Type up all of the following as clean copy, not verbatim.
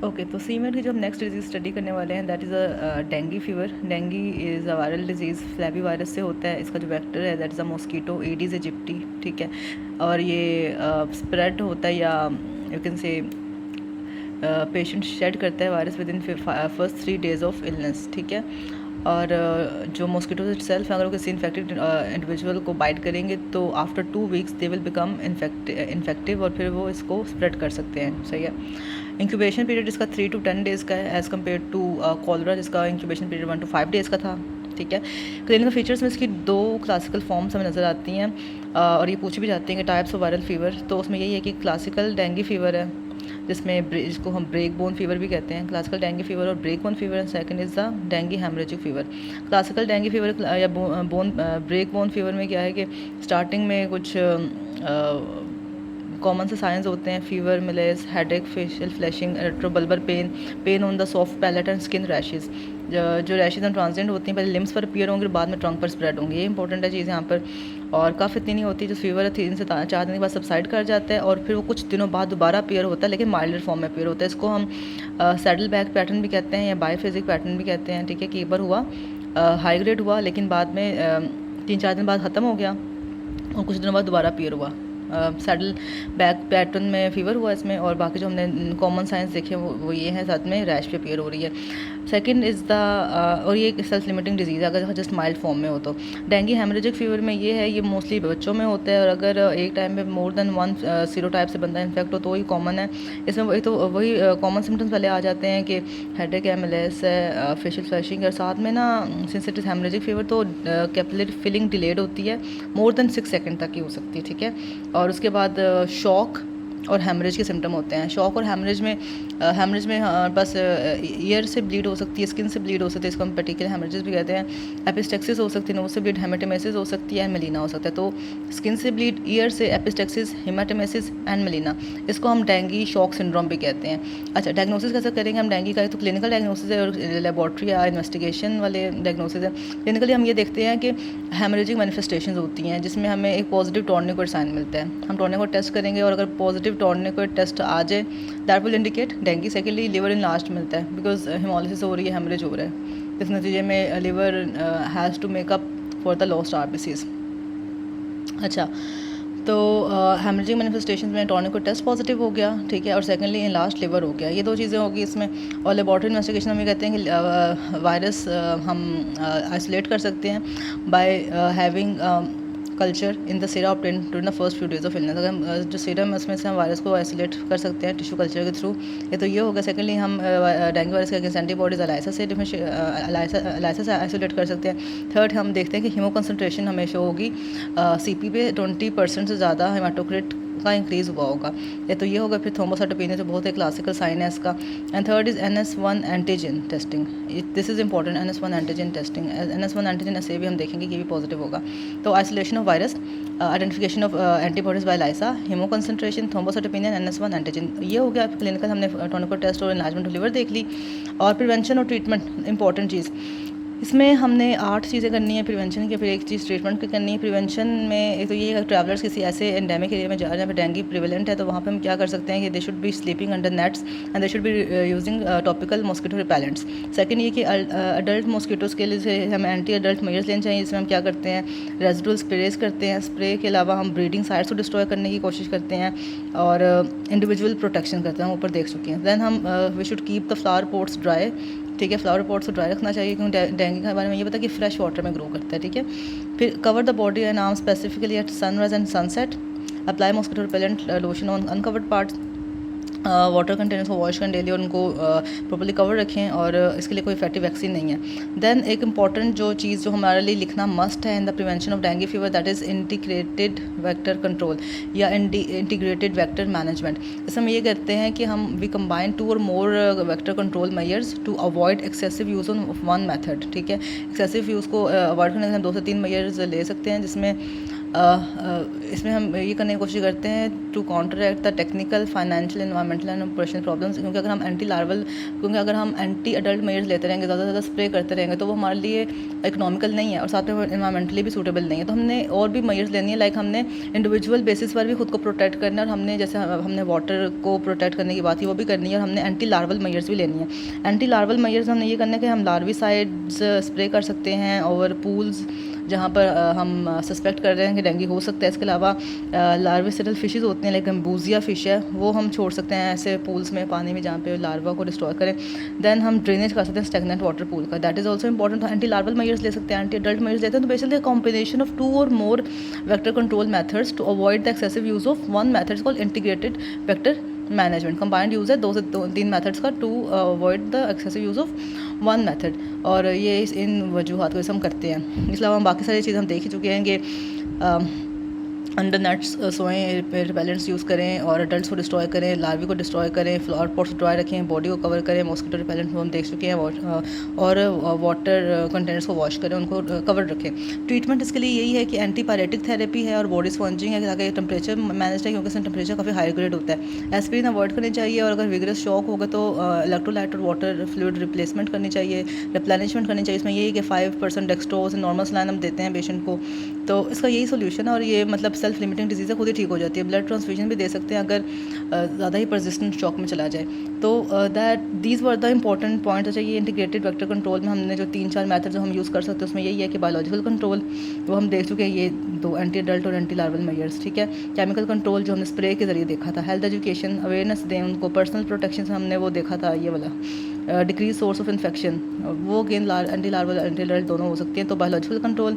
Okay, तो cement की जो हम नेक्स्ट डिजीज़ स्टडी करने वाले हैं that is a dengue fever. Dengue is a viral disease, flavivirus से होता है। इसका जो वेक्टर है that is a mosquito, Aedes aegypti, ठीक है। और ये स्प्रेड होता है या you can say patient shed करता है virus within first 3 days of illness, ठीक है। और जो मॉस्किटो सेल्फ अगर किसी इन्फेक्टेड इंडिविजुअल को बाइट करेंगे तो after 2 weeks they will become infective और फिर वो इसको स्प्रेड कर सकते हैं, सही है। इंक्यूबेशन पीरियड इसका 3 to 10 days का है एज़ कम्पेयर टू कॉलरा जिसका इंक्यूबेशन पीरियड 1 to 5 days का था, ठीक है। क्लिनिकल फीचर्स में इसकी 2 क्लासिकल फॉर्म्स हमें नज़र आती हैं और ये पूछी भी जाती हैं कि टाइप्स ऑफ वायरल फीवर। तो उसमें यही है कि क्लासिकल डेंगी फीवर है जिसको हम ब्रेक बोन फीवर भी कहते हैं, क्लासिकल डेंगी फीवर और break bone fever. And second is the dengue haemorrhagic fever. Classical dengue fever या ब्रेक बोन फीवर में क्या है कि स्टार्टिंग में कुछ कॉमन से साइंस होते हैं, fever, malaise, headache, facial flushing, retrobulbar pain, pain on the soft palate and skin rashes. जो रैशेज हैं ट्रांजिएंट होती हैं, पहले लिम्स पर अपीयर होंगे, बाद में ट्रंक पर स्प्रेड होंगे। ये इंपॉर्टेंट है चीज़ यहाँ पर। और काफ़ी इतनी नहीं होती, जो फीवर है 3 से 4 दिन के बाद सबसाइड कर जाता है और फिर वो कुछ दिनों बाद दोबारा अपीयर होता है, लेकिन माइल्डर फॉर्म में अपीयर होता है। इसको हम सैडल बैक पैटर्न भी कहते हैं या बायोफिजिक पैटर्न भी कहते हैं, ठीक है। कि एक बार हुआ, हाई ग्रेड हुआ, लेकिन बाद में 3-4 दिन बाद ख़त्म हो गया और कुछ दिनों बाद दोबारा अपीयर हुआ। सैडल बैक पैटर्न में फ़ीवर हुआ इसमें, और बाकी जो हमने कॉमन साइंस देखे वो ये हैं, साथ में रैश भी अपीयर हो रही है। सेकंड इज़ द और ये सेल्फ लिमिटिंग डिजीज़ है अगर जस्ट माइल्ड फॉर्म में हो तो। डेंगी हेमरेजिक फीवर में ये है, ये मोस्टली बच्चों में होता है और अगर एक टाइम में मोर देन 1 सीरोटाइप से बंदा इन्फेक्ट हो तो ही कॉमन है। इसमें वही कॉमन सिम्टम्स पहले आ जाते हैं कि हेडेक है, MLS है, फेशियल फ्लैशिंग है, और साथ में ना since it is haemorrhagic fever तो कैपिलरी फिलिंग डिलेड होती है, मोर देन 6 सेकंड तक की हो सकती है, ठीक है। और उसके बाद शॉक और हेमरेज के सिम्टम होते हैं। शॉक और हेमरेज में बस ईयर से ब्लीड हो सकती है, स्किन से ब्लीड हो सकती है, इसको हम पर्टिकुलर हेमरेजेस भी कहते हैं। एपिस्टेक्सिस हो सकती है, नोज से ब्लीड हेमेटोमेसिस हो सकती है, मेलिना हो सकता है। तो स्किन से ब्लीड, ईयर से एपिस्टेक्सिस, हेमेटोमेसिस एंड मेलिना, इसको हम डेंगी शॉक सिंड्रोम भी कहते हैं। अच्छा, डायग्नोसिस कैसे करेंगे हम डेंगी का? तो क्लिनिकल डायग्नोसिस है और लेबॉर्ट्री या इन्वेस्टिगेशन वाले डायग्नोसिस है। क्लिनिकली हम ये देखते हैं कि हेमरेजिक मैनिफेस्टेशंस होती हैं जिसमें हमें एक पॉजिटिव टॉर्निकोइड साइन मिलता है। हम टॉर्निकोइड टेस्ट करेंगे और अगर पॉजिटिव टॉर्निकोइड टेस्ट आ जाए that will indicate dinghy. Secondly liver in last मिलता है बिकॉज हेमोलिसिस हो रही है, हेमरेज हो रहा है, इस नतीजे में liver has to make up for the lost RBCs। अच्छा, तो हेमरेजिक मैनिफेस्टेशन में टॉर्निकोइड टेस्ट पॉजिटिव हो गया, ठीक है, और सेकेंडली इन लास्ट लिवर हो गया। ये 2 चीज़ें होगी इसमें। और लेबॉर्ट्री इन्वेस्टिगेशन में कहते हैं कि वायरस हम आइसोलेट कर सकते हैं by having culture in the sera obtain during the first few days of illness. अगर हम जो सीरम है उसमें से हम वायरस को आइसोलेट कर सकते हैं टिश्यू कल्चर के थ्रू। ये तो ये होगा। सेकेंडली हम डेंगू वायरस के अगेंस्ट एंटीबॉडीज अलाइसा से आइसोलेट कर सकते हैं। थर्ड, हम देखते हैं कि हीमो कंसनट्रेशन हमेशा होगी CP पे 20% से ज़्यादा हेमाटोक्रिट का इंक्रीज़ हुआ होगा। या तो ये होगा। फिर थ्रोम्बोसाइटोपेनिया जो बहुत ही क्लासिकल साइन है इसका। And third is NS1 antigen testing. This is important, NS1 antigen testing. NS1 antigen ऐसे भी हम देखेंगे कि ये भी पॉजिटिव होगा। तो isolation of virus, identification of antibodies by ELISA, haemoconcentration, thrombocytopenia, NS1 antigen, ये हो गया। क्लिनिकल हमने टॉर्निकोइड टेस्ट और एनलार्जमेंट ऑफ लिवर देख ली। और प्रिवेंशन और ट्रीटमेंट इंपॉर्टेंट चीज़, इसमें हमने 8 चीज़ें करनी है प्रिवेंशन की, फिर एक चीज़ ट्रीटमेंट की करनी है। प्रिवेंशन में एक तो ये है, ट्रैवलर्स किसी ऐसे एंडेमिक एरिया में जा रहे हैं जहाँ पे डेंगी प्रिवेलेंट है, तो वहाँ पे हम क्या कर सकते हैं कि they should be sleeping under nets and they should be using topical mosquito repellents. Second ये कि अडल्ट मॉस्किटोज़ के लिए हमें एंटी अडल्ट मेजर्स लेने चाहिए, जिसमें हम क्या करते हैं, रेजिडुअल स्प्रेज करते हैं। स्प्रे के अलावा हम ब्रीडिंग साइट्स को डिस्ट्रॉय करने की कोशिश करते हैं और इंडिविजुअल प्रोटेक्शन करते हैं, हम ऊपर देख चुके हैं। दैन हम we should keep the flower pots dry, ठीक है। फ्लावर पॉट्स को ड्राई रखना चाहिए क्योंकि डेंगू के बारे में ये पता है कि फ्रेश वाटर में ग्रो करता है, ठीक है। फिर cover the body and arm specifically at sunrise and sunset. Apply mosquito repellent lotion on uncovered parts. Water containers को वॉश करें डेली और उनको प्रॉपर्ली कवर रखें, और इसके लिए कोई इफेक्टिव वैक्सीन नहीं है। देन एक इंपॉर्टेंट जो चीज़ जो हमारे लिए लिखना मस्ट है in the prevention of dengue fever, that is integrated vector control या इंटीग्रेटेड वेक्टर मैनेजमेंट। इसमें हम ये करते हैं कि हम we combine 2 or more vector control measures to avoid excessive use on one method, ठीक है। एक्सेसिव यूज़ को अवॉइड करने के लिए हम 2 से 3 मेजर्स ले सकते हैं, जिसमें इसमें हम ये करने की कोशिश करते हैं to counteract the technical, financial, environmental and operational problems, क्योंकि अगर हम एंटी अडल्ट मेजर्स लेते रहेंगे, ज़्यादा से ज़्यादा स्प्रे करते रहेंगे, तो वो हमारे लिए इकोनॉमिकल नहीं है और साथ में एनवायरमेंटली भी सूटेबल नहीं है। तो हमने और भी मेजर्स लेनी है, लाइक हमने इंडिविजुअल बेसिस पर भी खुद को प्रोटेक्ट करना है, और हमने जैसे हमने वाटर को प्रोटेक्ट करने की बात की वो भी करनी है, और हमने एंटी लार्वल मेजर्स भी लेनी है। एंटी लार्वल मेजर्स हमने ये करना है कि हम लार्विसाइड्स स्प्रे कर सकते हैं ओवर पूल्स जहाँ पर हम सस्पेक्ट कर रहे हैं कि डेंगू हो सकता है। इसके अलावा लार्विसिडल फिशेस होती हैं, लाइक गम्बूजिया फ़िश है, वो हम छोड़ सकते हैं ऐसे पूल्स में, पानी में, जहाँ पे लार्वा को डिस्ट्रॉय करें। देन हम ड्रेनेज कर सकते हैं स्टेगनेंट वाटर पूल का, दैट इज़ ऑल्सो इंपॉर्टेंट। तो एंटी लार्वल मेजर्स ले सकते हैं, एंटी अडल्ट मेजर्स लेते हैं। तो basically combination of 2 or more vector control methods to avoid the excessive use of one method called integrated vector management. Combined use है 2 से 3 methods का to avoid the excessive use of one method, और ये इन वजूहात को हम करते हैं। इसके अलावा हम बाकी सारी चीज़ हम देख ही चुके हैं कि अंडर नेट्स सोएं, रिपेलेंट्स यूज़ करें और अडल्ट्स को डिस्ट्रॉय करें, लार्वी को डिस्ट्रॉय करें, फ्लावर पॉट्स ड्राई रखें, बॉडी को कवर करें, मॉस्किटो रिपेलेंट हम देख चुके हैं, और वाटर कंटेनर्स को वॉश करें, उनको कवर रखें। ट्रीटमेंट इसके लिए यही है कि एंटीपायरेटिक थेरेपी है और बॉडी स्पॉन्जिंग है, ताकि टेम्परेचर मैनेज है, क्योंकि इसमें टेम्परेचर काफ़ी हाई ग्रेड होता है। एस्पिरिन अवॉइड करनी चाहिए, और अगर विगरस शॉक होगा तो इलेक्ट्रोलाइट और वाटर फ्लूइड रिप्लेसमेंट करनी चाहिए, रिप्लेनिशमेंट करनी चाहिए। इसमें यही कि 5% डेक्सट्रोज नॉर्मल सलाइन हम देते हैं पेशेंट को। तो इसका यही सोल्यूशन है, और ये मतलब सेल्फ लिमिटिंग डिजीज़ है, खुद ही ठीक हो जाती है। ब्लड ट्रांसफ्यूजन भी दे सकते हैं अगर ज़्यादा ही परसिस्टेंट शॉक में चला जाए। तो these were the important points. अच्छा, ये इंटीग्रेटेड वेक्टर कंट्रोल में हमने जो 3-4 मेथड जो हम यूज़ कर सकते हैं, उसमें यही है कि बायोलॉजिकल कंट्रोल वो हम देख चुके हैं, ये 2 एंटी अडल्ट और एंटी लार्वल मेजर्स, ठीक है। केमिकल कंट्रोल जो हमने स्प्रे के ज़रिए देखा था। हेल्थ एजुकेशन, अवेयरनेस दें उनको। पर्सनल प्रोटेक्शन हमने वो देखा था, ये वाला डिक्रीज सोर्स ऑफ इन्फेक्शन, वो again anti larval anti adult दोनों हो सकती हैं। तो बायोलॉजिकल कंट्रोल,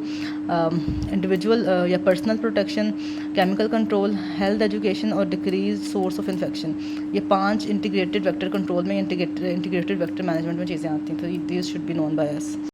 इंडिविजुअल या personal protection, chemical control, health education और डिक्रीज सोर्स ऑफ इन्फेक्शन, ये 5 इंटीग्रेटेड वेक्टर कंट्रोल में, इंटीग्रेटेड वेक्टर मैनेजमेंट में चीज़ें आती हैं। तो this should be known by us.